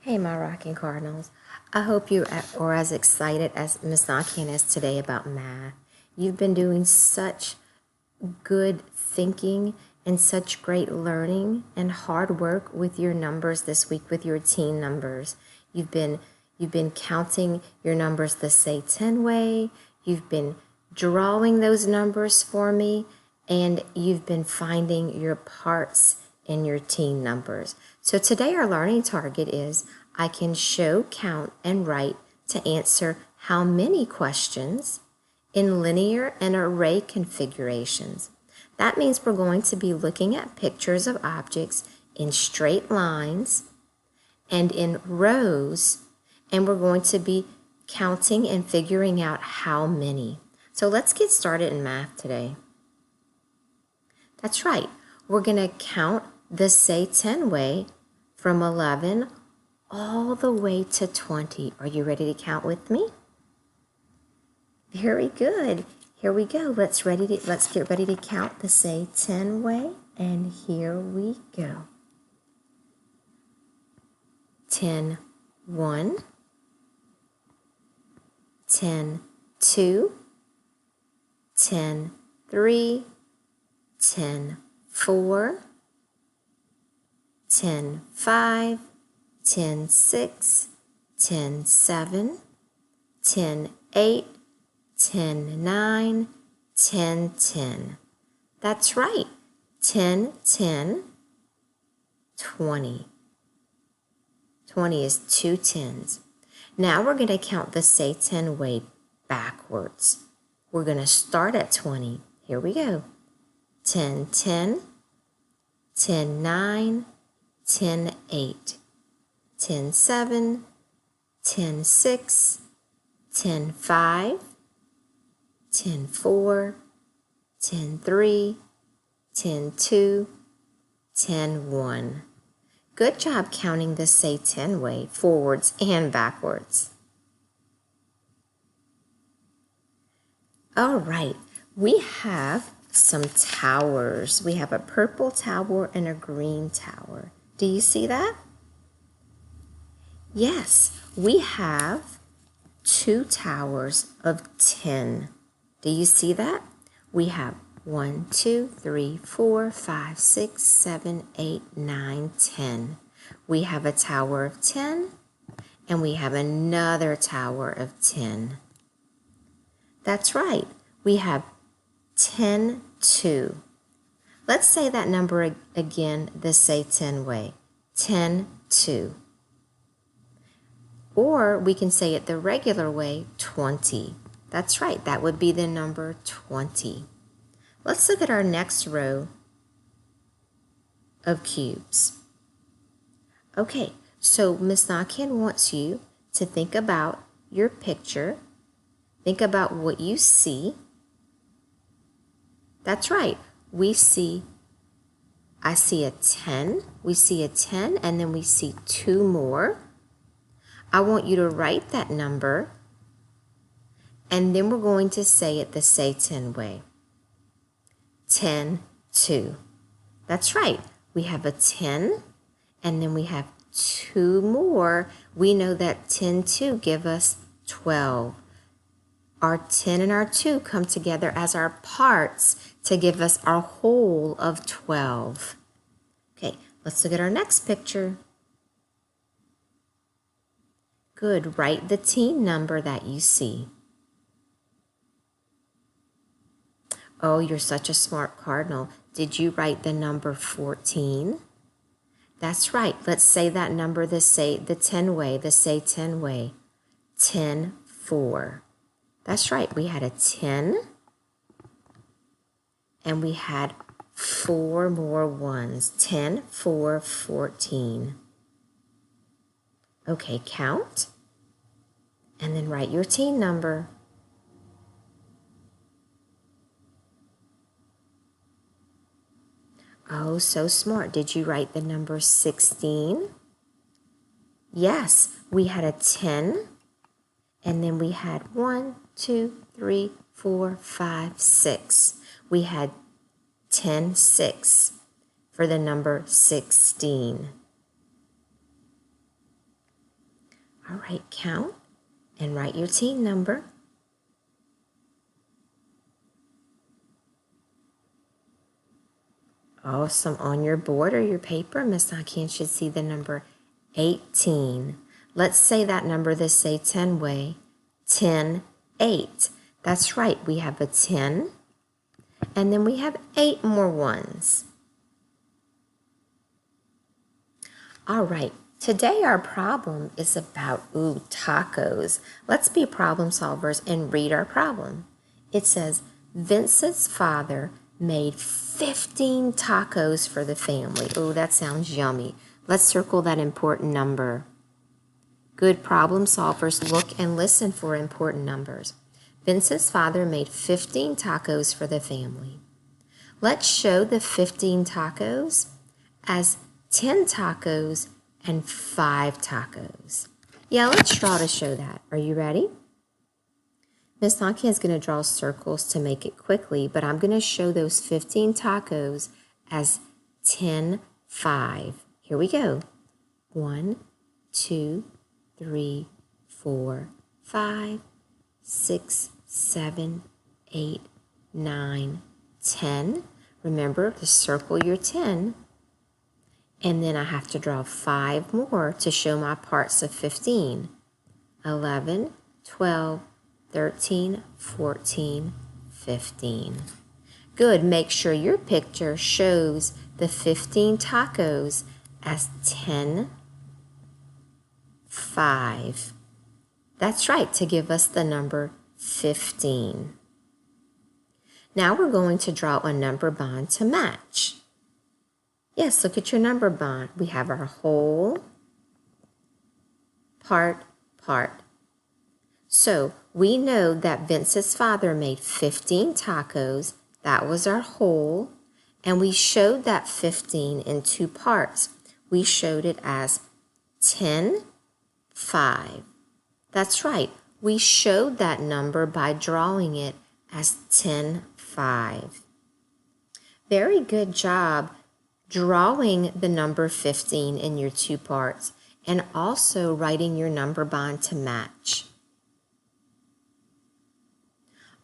Hey, my rocking Cardinals. I hope you are as excited as Miss Nakian is today about math. You've been doing such good thinking and such great learning and hard work with your numbers this week with your teen numbers. You've been counting your numbers the say 10 way. You've been drawing those numbers for me, and you've been finding your parts in your teen numbers. So today our learning target is I can show, count, and write to answer how many questions in linear and array configurations. That means we're going to be looking at pictures of objects in straight lines and in rows, and we're going to be counting and figuring out how many. So let's get started in math today. That's right. We're going to count the say 10 way from 11 all the way to 20. Are you ready to count with me? Very good. Here we go. Let's get ready to count the say 10 way, and here we go. 10 1, 10 2, 10 3, 10 4, 10 5, 10 6, 10 7, 10 8, 10 9, 10 10. That's right. 10 10, 20. 20 is 2 10s. Now we're going to count the say 10 way backwards. We're going to start at 20. Here we go. 10 10, 10 9, 10 8, 10 7, 10 6, 10 5, 10 4, 10 3, 10 2, 10 1. Good job counting the say 10 way forwards and backwards. All right, we have some towers. We have a purple tower and a green tower. Do you see that? Yes, we have 2 towers of 10. Do you see that? We have 1, 2, 3, 4, 5, 6, 7, 8, 9, 10. We have a tower of 10, and we have another tower of 10. That's right. We have 10 2. Let's say that number again the say 10 way. 10 2. Or we can say it the regular way, 20. That's right, that would be the number 20. Let's look at our next row of cubes. Okay, so Miss Nakian wants you to think about your picture. Think about what you see. That's right, I see a 10. We see a 10, and then we see 2 more. I want you to write that number, and then we're going to say it the say 10 way. 10 2. That's right. We have a 10, and then we have 2 more. We know that 10 2 give us 12. Our 10 and our 2 come together as our parts to give us our whole of 12. Okay, let's look at our next picture. Good. Write the teen number that you see. Oh, you're such a smart cardinal. Did you write the number 14? That's right. Let's say that number the 10 way, the say 10 way. 10 4. That's right. We had a 10, and we had 4 more ones. 10 4 14. Okay, count, and then write your teen number. Oh, so smart. Did you write the number 16? Yes, we had a 10, and then we had 1, 2, 3, 4, 5, 6. We had 10 6 for the number 16. right, count and write your team number. Awesome. On your board or your paper, Miss Akian should see the number 18. Let's say that number the say 10 way. 10, 8. That's right. We have a 10, and then we have 8 more ones. All right. Today our problem is about, tacos. Let's be problem solvers and read our problem. It says, Vincent's father made 15 tacos for the family. That sounds yummy. Let's circle that important number. Good problem solvers look and listen for important numbers. Vincent's father made 15 tacos for the family. Let's show the 15 tacos as 10 tacos and 5 tacos. Yeah, let's draw to show that. Are you ready? Miss Akian is going to draw circles to make it quickly, but I'm going to show those 15 tacos as 10, 5. Here we go. 1, 2, 3, 4, 5, 6, 7, 8, 9, 10. Remember to circle your 10. And then I have to draw 5 more to show my parts of 15. 11, 12, 13, 14, 15. Good. Make sure your picture shows the 15 tacos as 10, 5. That's right, to give us the number 15. Now we're going to draw a number bond to match. Yes, look at your number bond. We have our whole, part. So we know that Vincent's father made 15 tacos. That was our whole. And we showed that 15 in 2 parts. We showed it as 10, 5. That's right. We showed that number by drawing it as 10, 5. Very good job drawing the number 15 in your 2 parts and also writing your number bond to match.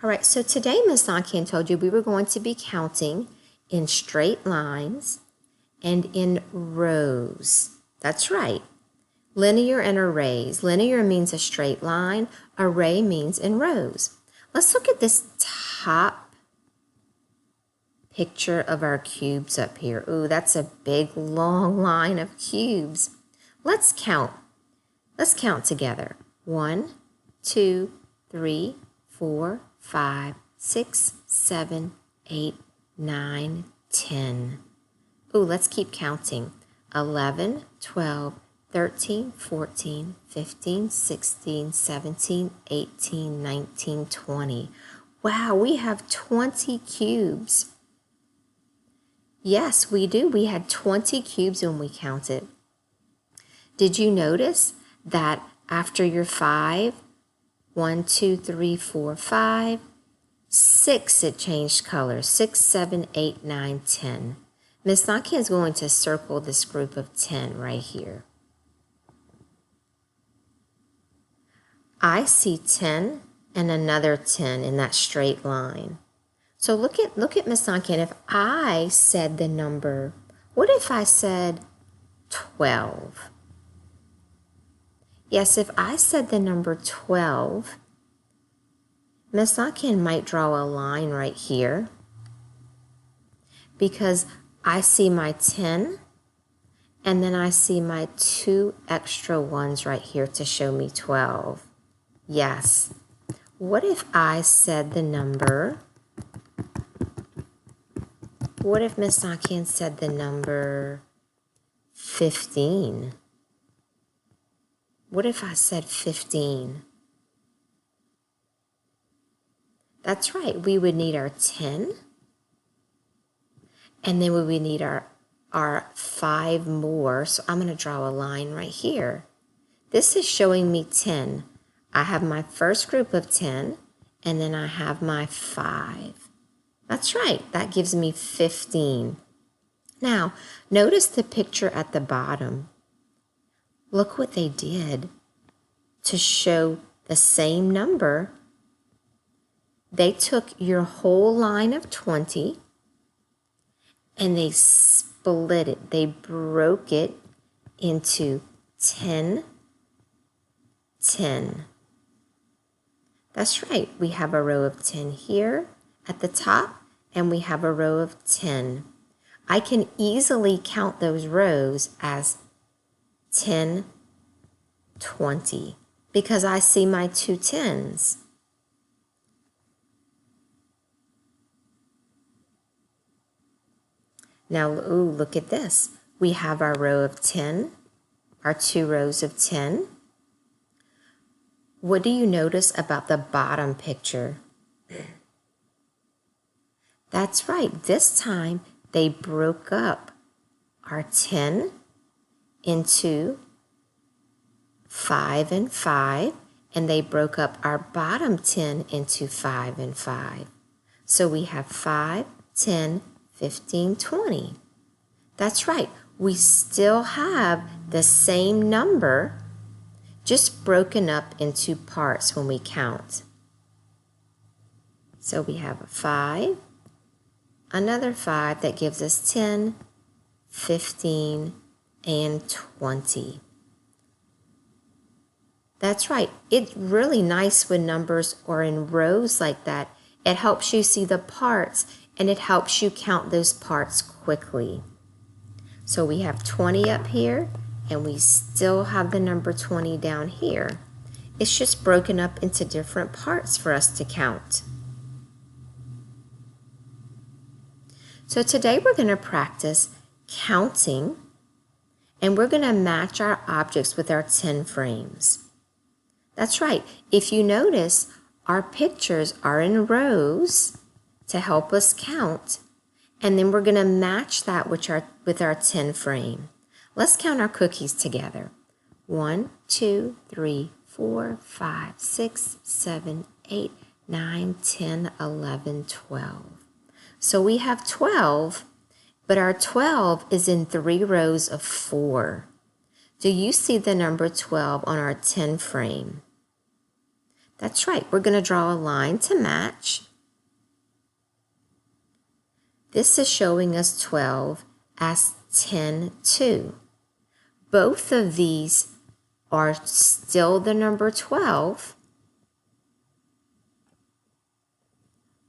All right, so today Miss Akian told you we were going to be counting in straight lines and in rows. That's right. Linear and arrays. Linear means a straight line. Array means in rows. Let's look at this top picture of our cubes up here. That's a big, long line of cubes. Let's count. Let's count together. 1, 2, 3, 4, 5, 6, 7, 8, 9, 10. Let's keep counting. 11, 12, 13, 14, 15, 16, 17, 18, 19, 20. Wow, we have 20 cubes. Yes, we do. We had 20 cubes when we counted. Did you notice that after your 5, 1, 2, 3, 4, 5, 6, it changed colors. 6, 7, 8, 9, 10. Miss Akian is going to circle this group of 10 right here. I see 10 and another 10 in that straight line. So look at Miss Akian. If I said the number, what if I said 12? Yes, if I said the number 12, Miss Akian might draw a line right here because I see my 10 and then I see my 2 extra ones right here to show me 12. Yes. What if I said the number, what if Miss Akian said the number 15? What if I said 15? That's right. We would need our 10. And then we would need our 5 more. So I'm going to draw a line right here. This is showing me 10. I have my first group of 10, and then I have my 5. That's right. That gives me 15. Now, notice the picture at the bottom. Look what they did. to show the same number, they took your whole line of 20 and they split it. They broke it into 10, 10. That's right. We have a row of 10 here at the top, and we have a row of 10. I can easily count those rows as 10, 20 because I see my two 10s. Now, ooh, look at this. We have our row of 10, our two rows of 10. What do you notice about the bottom picture? That's right. This time they broke up our 10 into 5 and 5, and they broke up our bottom 10 into 5 and 5. So we have 5, 10, 15, 20. That's right. We still have the same number, just broken up into parts when we count. So we have a 5, another 5 that gives us 10, 15, and 20. That's right. It's really nice when numbers are in rows like that. It helps you see the parts, and it helps you count those parts quickly. So we have 20 up here, and we still have the number 20 down here. It's just broken up into different parts for us to count. So today we're going to practice counting, and we're going to match our objects with our 10 frames. That's right. If you notice, our pictures are in rows to help us count, and then we're going to match that with our 10 frame. Let's count our cookies together. 1, 2, 3, 4, 5, 6, 7, 8, 9, 10, 11, 12. So we have 12, but our 12 is in 3 rows of 4. Do you see the number 12 on our 10 frame? That's right. We're going to draw a line to match. This is showing us 12 as 10, 2. Both of these are still the number 12,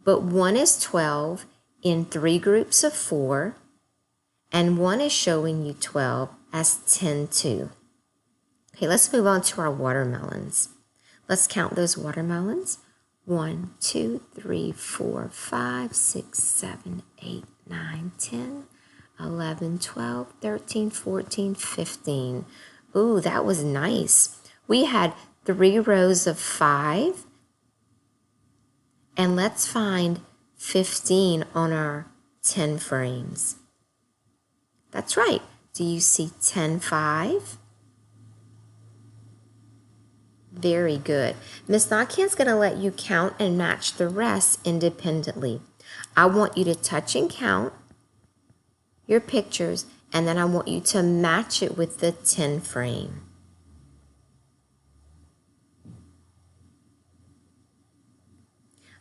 but one is 12 in 3 groups of 4, and one is showing you 12 as 10, 2. Okay, let's move on to our watermelons. Let's count those watermelons. 1, 2, 3, 4, 5, 6, 7, 8, 9, 10, 11, 12, 13, 14, 15. Ooh, that was nice. We had 3 rows of 5. And let's find 15 on our 10 frames. That's right. Do you see 10, 5? Very good. Miss Nakian's going to let you count and match the rest independently. I want you to touch and count your pictures, and then I want you to match it with the 10 frame.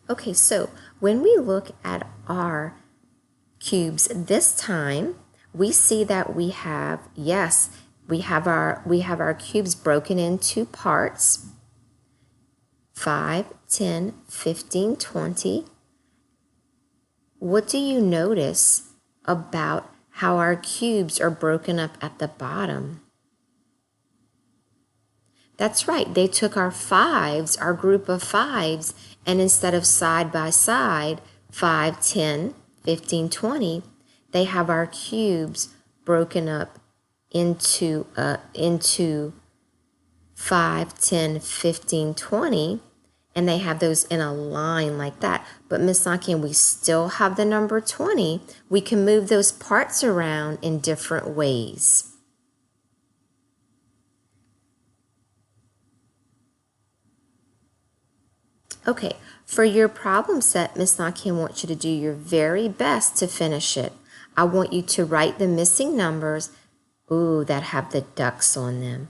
Okay, so when we look at our cubes this time, we see that we have, yes, we have our cubes broken into parts. 5, 10, 15, 20. What do you notice about how our cubes are broken up at the bottom? That's right. They took our 5s, our group of 5s, and instead of side by side, 5, 10, 15, 20, they have our cubes broken up into 5, 10, 15, 20, and they have those in a line like that. But Miss Nakian, we still have the number 20. We can move those parts around in different ways. Okay, for your problem set, Miss Nakian wants you to do your very best to finish it. I want you to write the missing numbers, ooh, that have the ducks on them.